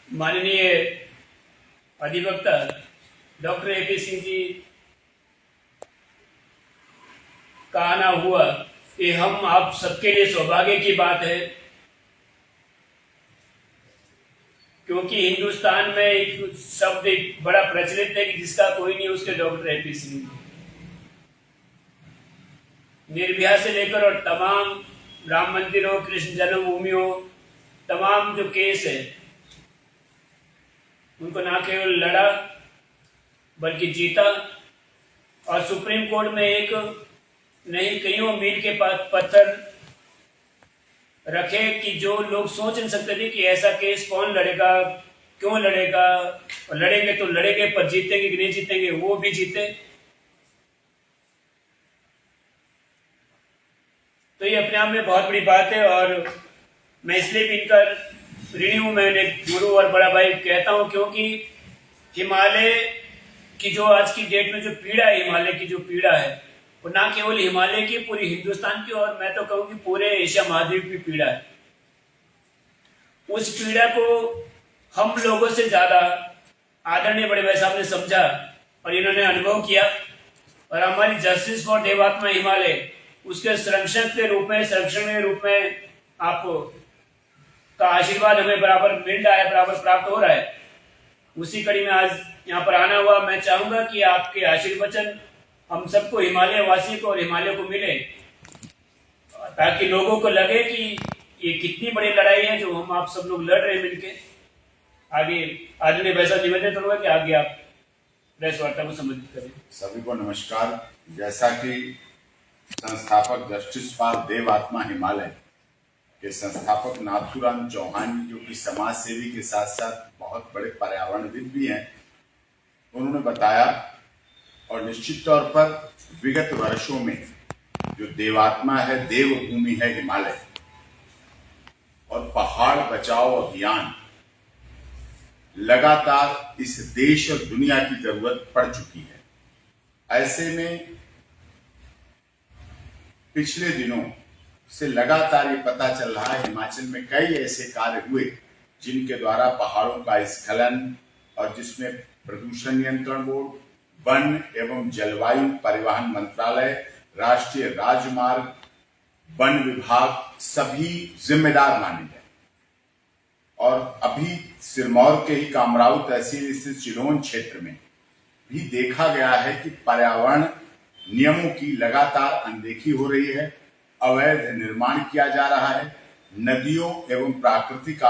माननीय अधिवक्ता doctor AP. Singh ji का आना हुआ, ये हम आप सबके लिए सौभाग्य की बात है, क्योंकि हिंदुस्तान में एक शब्द एक बड़ा प्रचलित है कि जिसका कोई नहीं उसके डॉक्टर ए.पी. सिंह। निर्भया से लेकर और तमाम राम मंदिर हो, कृष्ण जन्मभूमि हो, तमाम जो केस है उनको ना केवल लड़ा बल्कि जीता, और सुप्रीम कोर्ट में एक नहीं कईयों मील के पत्थर रखे कि जो लोग सोच नहीं सकते थे कि ऐसा केस कौन लड़ेगा, क्यों लड़ेगा, और लड़ेंगे तो लड़ेंगे पर जीतेंगे कि नहीं जीतेंगे, वो भी जीते। तो ये अपने आप में बहुत बड़ी बात है, और मैं इसलिए भी इनका ऋणी हूं, मैंने गुरु और बड़ा भाई कहता हूं, क्योंकि हिमालय की जो आज की डेट में जो पीड़ा है, हिमालय की जो पीड़ा है, वो ना केवल हिमालय की, पूरी हिंदुस्तान की, और मैं तो कहूँ कि पूरे एशिया महाद्वीप की पीड़ा है। उस पीड़ा को हम लोगों से ज्यादा आदरणीय बड़े भाई साहब ने समझा और इन्होंने अनुभव किया, और हमारी जस्टिस फॉर देवात्मा हिमालय उसके संरक्षक के रूप में, संरक्षण के रूप में आप का आशीर्वाद हमें बराबर मिल रहा है, बराबर प्राप्त हो रहा है। उसी कड़ी में आज यहाँ पर आना हुआ। मैं चाहूंगा कि आपके आशीर्वचन हम सबको, हिमालय वासी को और हिमालय को मिले, ताकि लोगों को लगे कि ये कितनी बड़ी लड़ाई है जो हम आप सब लोग लड़ रहे हैं मिलके। आगे आदरणीय वैसा निवेदन करूंगा कि आगे आप प्रेस वार्ता को संबोधित करें। सभी को नमस्कार। जैसा कि संस्थापक जस्टिस फॉर देवात्मा हिमालय के संस्थापक नाथूराम चौहान जी, जो कि समाज सेवी के साथ साथ बहुत बड़े पर्यावरणविद भी हैं, उन्होंने बताया, और निश्चित तौर पर विगत वर्षों में जो देवात्मा है, देवभूमि है हिमालय, और पहाड़ बचाओ अभियान लगातार इस देश और दुनिया की जरूरत पड़ चुकी है। ऐसे में पिछले दिनों से लगातार ये पता चल रहा है, हिमाचल में कई ऐसे कार्य हुए जिनके द्वारा पहाड़ों का स्खलन, और जिसमें प्रदूषण नियंत्रण बोर्ड, वन एवं जलवायु परिवहन मंत्रालय, राष्ट्रीय राजमार्ग, वन विभाग सभी जिम्मेदार माने गए। और अभी सिरमौर के ही कामराऊ तहसील स्थित चिलोन क्षेत्र में भी देखा गया है कि पर्यावरण नियमों की लगातार अनदेखी हो रही है, अवैध निर्माण किया जा रहा है। नदियों एवं प्राकृतिक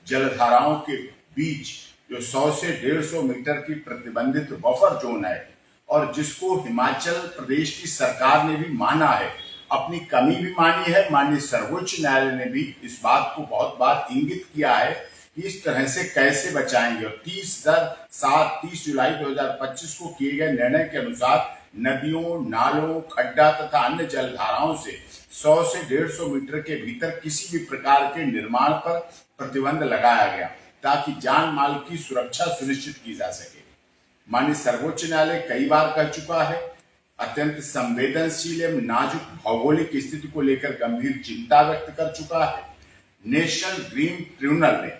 जलधाराओं के बीच जो 100 से 150 मीटर की प्रतिबंधित बफर जोन है, और जिसको हिमाचल प्रदेश की सरकार ने भी माना है, अपनी कमी भी मानी है। माननीय सर्वोच्च न्यायालय ने भी इस बात को बहुत बार इंगित किया है कि इस तरह से कैसे बचाएंगे, और 30 जुलाई 2025 को किए गए निर्णय के अनुसार नदियों, नालों, खड्डा तथा अन्य जलधाराओं से 100 से 150 मीटर के भीतर किसी भी प्रकार के निर्माण पर प्रतिबंध लगाया गया, ताकि जान माल की सुरक्षा सुनिश्चित की जा सके। माननीय सर्वोच्च न्यायालय कई बार कह चुका है, अत्यंत संवेदनशील एवं नाजुक भौगोलिक स्थिति को लेकर गंभीर चिंता व्यक्त कर चुका है। नेशनल ग्रीन ट्रिब्यूनल ने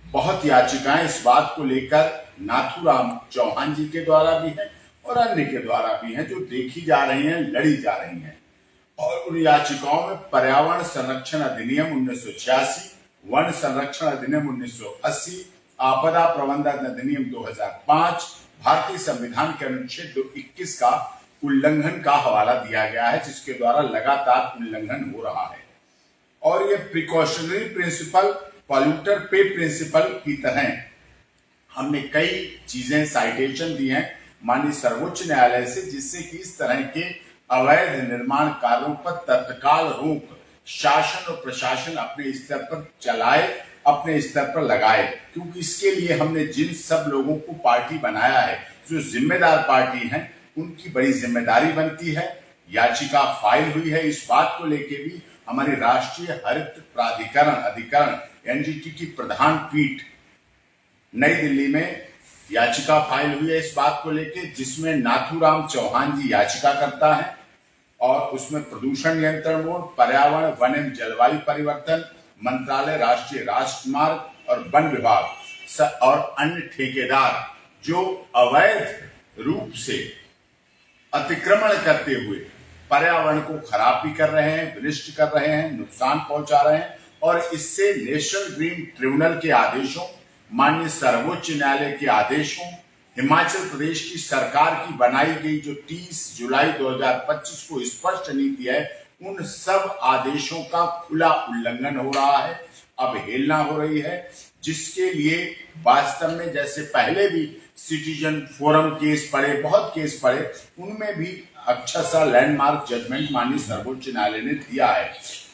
बहुत याचिकाएं इस बात को लेकर नाथूराम चौहान जी के द्वारा भी है और अन्य के द्वारा भी हैं, जो देखी जा रही हैं, लड़ी जा रही हैं। और उन याचिकाओं में पर्यावरण संरक्षण अधिनियम 1986, वन संरक्षण अधिनियम 1980, आपदा प्रबंधन अधिनियम 2005, भारतीय संविधान के अनुच्छेद 221 का उल्लंघन का हवाला दिया गया है, जिसके द्वारा लगातार उल्लंघन हो रहा है। और ये precautionary principal, polluter pays principle की तरह हमने कई चीजें साइटेशन दी हैं माननीय सर्वोच्च न्यायालय से, जिससे कि इस तरह के अवैध निर्माण कार्यों पर तत्काल रोक शासन और प्रशासन अपने स्तर पर चलाए, अपने स्तर पर लगाए। क्योंकि इसके लिए हमने जिन सब लोगों को पार्टी बनाया है, जो जिम्मेदार पार्टी हैं, उनकी बड़ी जिम्मेदारी बनती है। याचिका फाइल हुई है, इस बात को लेके भी हमारी राष्ट्रीय हरित प्राधिकरण अधिकरण एनजीटी की प्रधान पीठ नई दिल्ली में याचिका फाइल हुई है इस बात को लेके, जिसमें नाथूराम चौहान जी याचिका करता है, और उसमें प्रदूषण नियंत्रण बोर्ड, पर्यावरण, वन एवं जलवायु परिवर्तन मंत्रालय, राष्ट्रीय राजमार्ग और वन विभाग और अन्य ठेकेदार जो अवैध रूप से अतिक्रमण करते हुए पर्यावरण को खराब भी कर रहे हैं, विनष्ट कर रहे हैं, नुकसान पहुंचा रहे हैं, और इससे नेशनल ग्रीन ट्रिब्यूनल के आदेशों, माननीय सर्वोच्च न्यायालय के आदेशों, हिमाचल प्रदेश की सरकार की बनाई गई जो 30 जुलाई 2025 को स्पष्ट नीति है, उन सब आदेशों का खुला उल्लंघन हो रहा है, अवहेलना हो रही है, जिसके लिए वास्तव में जैसे पहले भी सिटीजन फोरम केस पड़े, बहुत केस पड़े, उनमें भी अच्छा सा लैंडमार्क जजमेंट माननीय सर्वोच्च न्यायालय ने दिया है।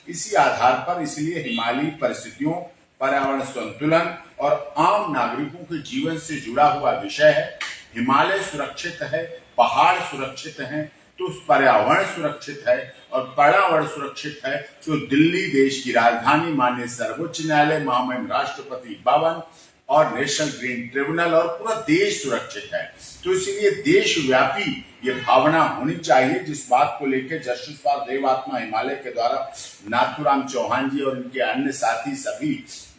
इसी आधार पर इसलिए हिमालयी परिस्थितियों, पर्यावरण संतुलन और आम नागरिकों के जीवन से जुड़ा हुआ विषय है। हिमालय सुरक्षित है, पहाड़ सुरक्षित हैं, तो पर्यावरण सुरक्षित है, और पर्यावरण सुरक्षित है तो दिल्ली देश की राजधानी, माननीय सर्वोच्च न्यायालय, महामहिम राष्ट्रपति भवन और नेशनल ग्रीन ट्रिब्यूनल और पूरा देश सुरक्षित है। तो इसलिए देशव्यापी ये भावना होनी चाहिए, जिस बात को लेकर जस्टिस फॉर देवात्मा हिमालय के द्वारा नाथूराम चौहान जी और इनके अन्य साथी सभी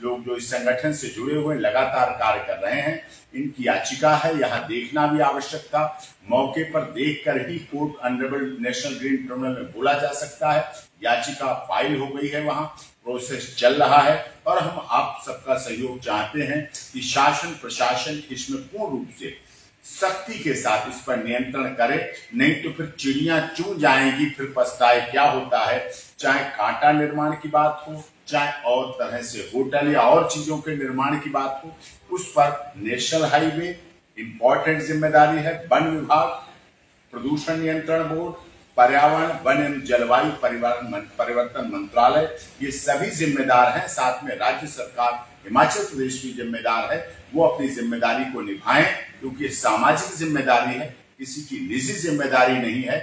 लोग जो इस संगठन से जुड़े हुए लगातार कार्य कर रहे हैं, इनकी याचिका है। यहाँ देखना भी आवश्यक था, मौके पर देखकर ही court honourable national green tribunal में बोला जा सकता है। याचिका फाइल हो गई है, वहां प्रोसेस चल रहा है, और हम आप सबका सहयोग चाहते हैं कि शासन प्रशासन इसमें पूर्ण रूप से सख्ती के साथ इस पर नियंत्रण करे, नहीं तो फिर चिड़ियां चूं जाएंगी, फिर पछताए क्या होता है। चाहे कांटा निर्माण की बात हो, चाहे और तरह से होटल या और चीजों के निर्माण की बात हो, उस पर नेशनल हाईवे इंपॉर्टेंट जिम्मेदारी है, वन विभाग, प्रदूषण नियंत्रण बोर्ड, पर्यावरण, वन एवं जलवायु परिवर्तन मंत्रालय, ये सभी जिम्मेदार हैं। साथ में राज्य सरकार हिमाचल प्रदेश भी जिम्मेदार है, वो अपनी जिम्मेदारी को निभाएं, क्योंकि सामाजिक जिम्मेदारी है, किसी की निजी जिम्मेदारी नहीं है।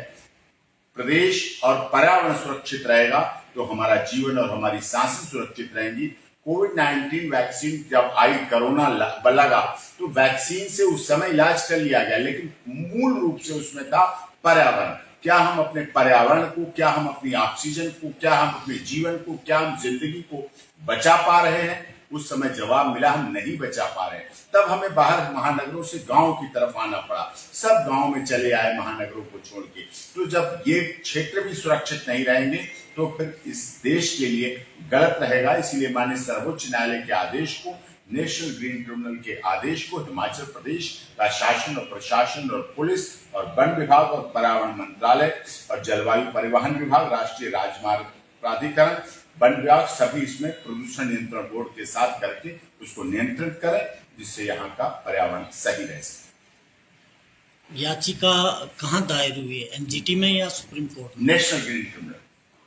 प्रदेश और पर्यावरण सुरक्षित रहेगा तो हमारा जीवन और हमारी सांसें सुरक्षित रहेंगी। कोविड-19 वैक्सीन जब आई, कोरोना लगा, तो वैक्सीन से उस समय इलाज कर लिया गया, लेकिन मूल रूप से उसमें था पर्यावरण। क्या हम अपने पर्यावरण को, क्या हम अपनी ऑक्सीजन को, क्या हम अपने जीवन को, क्या हम जिंदगी को बचा पा रहे हैं? उस समय जवाब मिला हम नहीं बचा पा रहे हैं। तब हमें बाहर महानगरों से गांव की तरफ आना पड़ा, सब गांव में चले आए महानगरों को छोड़ के। तो जब ये क्षेत्र भी सुरक्षित नहीं रहेंगे तो फिर इस देश के लिए गलत रहेगा। इसलिए माननीय सर्वोच्च न्यायालय के आदेश को, नेशनल ग्रीन ट्रिब्यूनल के आदेश को हिमाचल प्रदेश का शासन और प्रशासन और पुलिस और वन विभाग और पर्यावरण मंत्रालय और जलवायु परिवहन विभाग, राष्ट्रीय राजमार्ग प्राधिकरण, वन विभाग सभी इसमें प्रदूषण नियंत्रण बोर्ड के साथ करके उसको नियंत्रित करें, जिससे यहाँ का पर्यावरण सही रह सके। याचिका कहाँ दायर हुई है, एनजीटी में या सुप्रीम कोर्ट में? नेशनल ग्रीन ट्रिब्यूनल,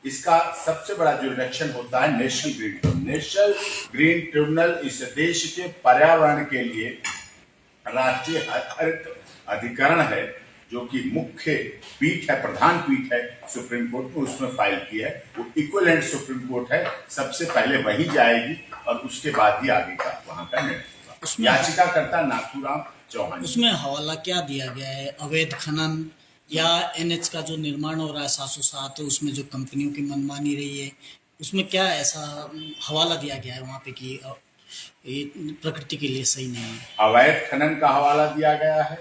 इसका सबसे बड़ा जुरिडिक्शन होता है national green tribunal. National green tribunal इस देश के पर्यावरण के लिए राष्ट्रीय हरित अधिकरण है, जो कि मुख्य पीठ है, प्रधान पीठ है सुप्रीम कोर्ट में, उसमें फाइल की है। वो इक्विवेलेंट सुप्रीम कोर्ट है, सबसे पहले वही जाएगी और उसके बाद ही आगे का वहां का निर्णय होगा। याचिकाकर्ता नाथूराम चौहान। उसमें हवाला क्या दिया गया है? अवैध खनन या एनएच का जो निर्माण हो रहा है 707, उसमें जो कंपनियों की मनमानी रही है, उसमें क्या ऐसा हवाला दिया गया है वहां पे कि ये प्रकृति के लिए सही नहीं है? अवैध खनन का हवाला दिया गया है,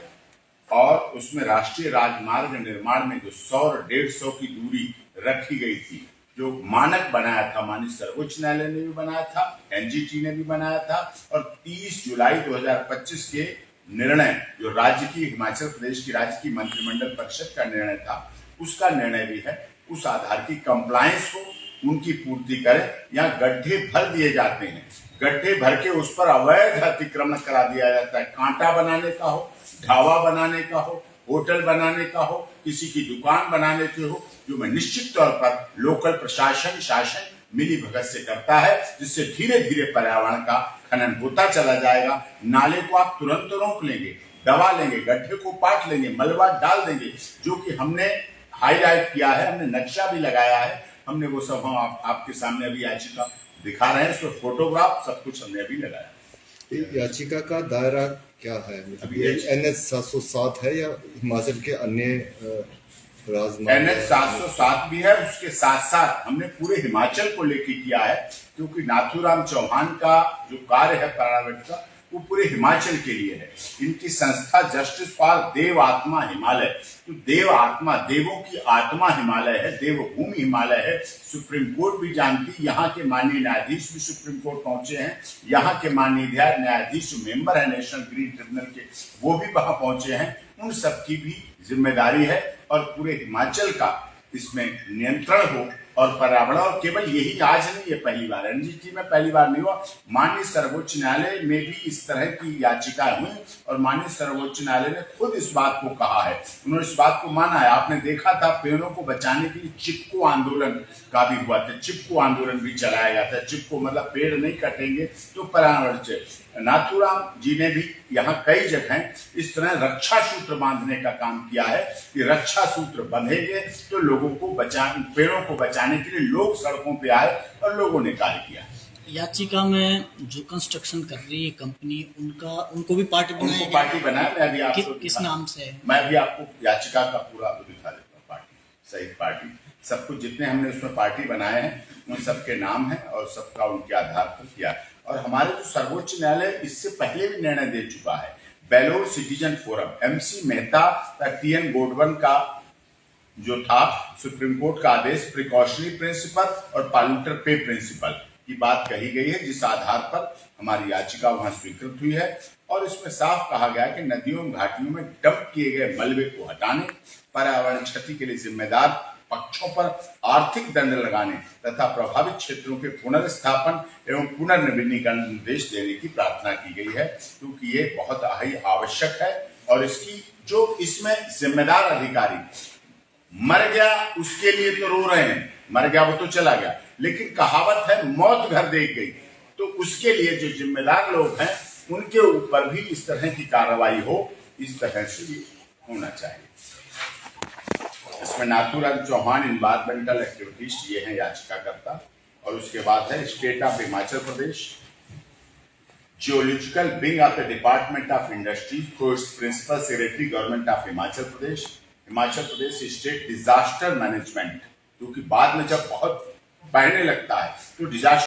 और उसमें राष्ट्रीय राजमार्ग निर्माण में जो 100 और 150 की दूरी रखी गई थी, जो मानक बनाया था, माननीय सर्वोच्च न्यायालय ने भी बनाया था, एनजीटी ने भी बनाया था, और 30 जुलाई 2025 के निर्णय जो राज्य की, हिमाचल प्रदेश की राज्य की मंत्रिमंडल परिषद का निर्णय था, उसका निर्णय भी है। उस आधार की कंप्लायंस को उनकी पूर्ति करें। यहाँ गड्ढे भर दिए जाते हैं, गड्ढे भर के उस पर अवैध अतिक्रमण करा दिया जाता है। कांटा बनाने का हो, ढाबा बनाने का हो, होटल बनाने का हो, किसी की दुकान बनाने की हो, जो मैं निश्चित तौर पर लोकल प्रशासन, शासन मिली भगत से करता है, जिससे धीरे धीरे पर्यावरण का खनन होता चला जाएगा। नाले को आप तुरंत रोक लेंगे, दबा लेंगे, गड्ढे को पाट लेंगे, मलबा डाल देंगे, जो कि हमने हाईलाइट किया है, हमने नक्शा भी लगाया है, हमने वो सब हम आपके सामने अभी याचिका दिखा रहे हैं, उसमें फोटोग्राफ सब कुछ हमने अभी लगाया। याचिका का दायरा क्या है? अभी NH 707 है या हिमाचल के अन्य राजमार्ग? NH 707 भी है, उसके साथ साथ हमने पूरे हिमाचल को लेके किया है, क्योंकि नाथूराम चौहान का जो कार्य है पर्यावरण का, वो पूरे हिमाचल के लिए है। इनकी संस्था जस्टिस फॉर देव आत्मा हिमालय, तो देव आत्मा, देवों की आत्मा हिमालय है, देवभूमि हिमालय है। सुप्रीम कोर्ट भी जानती, यहाँ के माननीय न्यायाधीश भी सुप्रीम कोर्ट पहुंचे हैं, यहाँ के माननीय न्यायाधीश मेंबर है नेशनल ग्रीन ट्रिब्यूनल के, वो भी वहां पहुंचे हैं। उन सबकी भी जिम्मेदारी है और पूरे हिमाचल का इसमें नियंत्रण हो और पर्यावरण, और केवल यही आज नहीं, ये पहली बार एनजीटी में पहली बार नहीं हुआ। माननीय सर्वोच्च न्यायालय में भी इस तरह की याचिकाएं हुई और माननीय सर्वोच्च न्यायालय ने खुद इस बात को कहा है, उन्होंने इस बात को माना है। आपने देखा था पेड़ों को बचाने के लिए चिपको आंदोलन का भी हुआ था, चिपको आंदोलन भी चलाया गया था। चिपको मतलब पेड़ नहीं कटेंगे तो पर्यावरण से। नाथूराम जी ने भी यहाँ कई जगह इस तरह रक्षा सूत्र बांधने का काम किया है कि रक्षा सूत्र बंधेंगे तो लोगों को पेड़ों को बचाने के लिए लोग सड़कों पे आए और लोगों ने कार्य किया। याचिका में जो कंस्ट्रक्शन कर रही है कंपनी, उनको भी पार्टी बनाया उनको पार्टी बनाया। मैं अभी आपको किस नाम से है? मैं भी आपको याचिका का पूरा दिखा देता हूँ। पार्टी सही पार्टी सब कुछ जितने हमने उसमें पार्टी बनाए हैं उन सबके नाम है और सबका उनके आधार पर किया। और हमारे जो सर्वोच्च न्यायालय इससे पहले भी निर्णय दे चुका है, Vellore citizen forum, MC Mehta TN Godavarman का जो था सुप्रीम कोर्ट का आदेश, प्रिकॉशनरी प्रिंसिपल और पॉल्यूटर पे प्रिंसिपल की बात कही गई है, जिस आधार पर हमारी याचिका वहां स्वीकृत हुई है। और इसमें साफ कहा गया कि नदियों घाटियों में डंप किए गए मलबे को हटाने, पर्यावरण क्षति के लिए जिम्मेदार पक्षों पर आर्थिक दंड लगाने तथा प्रभावित क्षेत्रों के पुनर्स्थापन एवं पुनर्नवीनीकरण निर्देश देने की प्रार्थना की गई है, क्योंकि ये बहुत ही आवश्यक है। और इसकी जो इसमें जिम्मेदार अधिकारी, मर गया उसके लिए तो रो रहे हैं, मर गया वो तो चला गया, लेकिन कहावत है मौत घर देख गई, तो उसके लिए जो जिम्मेदार लोग हैं उनके ऊपर भी इस तरह की कार्रवाई हो, इस तरह से भी होना चाहिए। इसमें नाथूराम चौहान इन्वायरमेंटल एक्टिविटीज ये हैं याचिकाकर्ता, और उसके बाद है state of Himachal Pradesh, geological wing of the department of industries through its principal secretary government of Himachal Pradesh, Himachal Pradesh state disaster management, क्योंकि बाद में जब बहुत बढ़ने लगता है तो डिजास्टर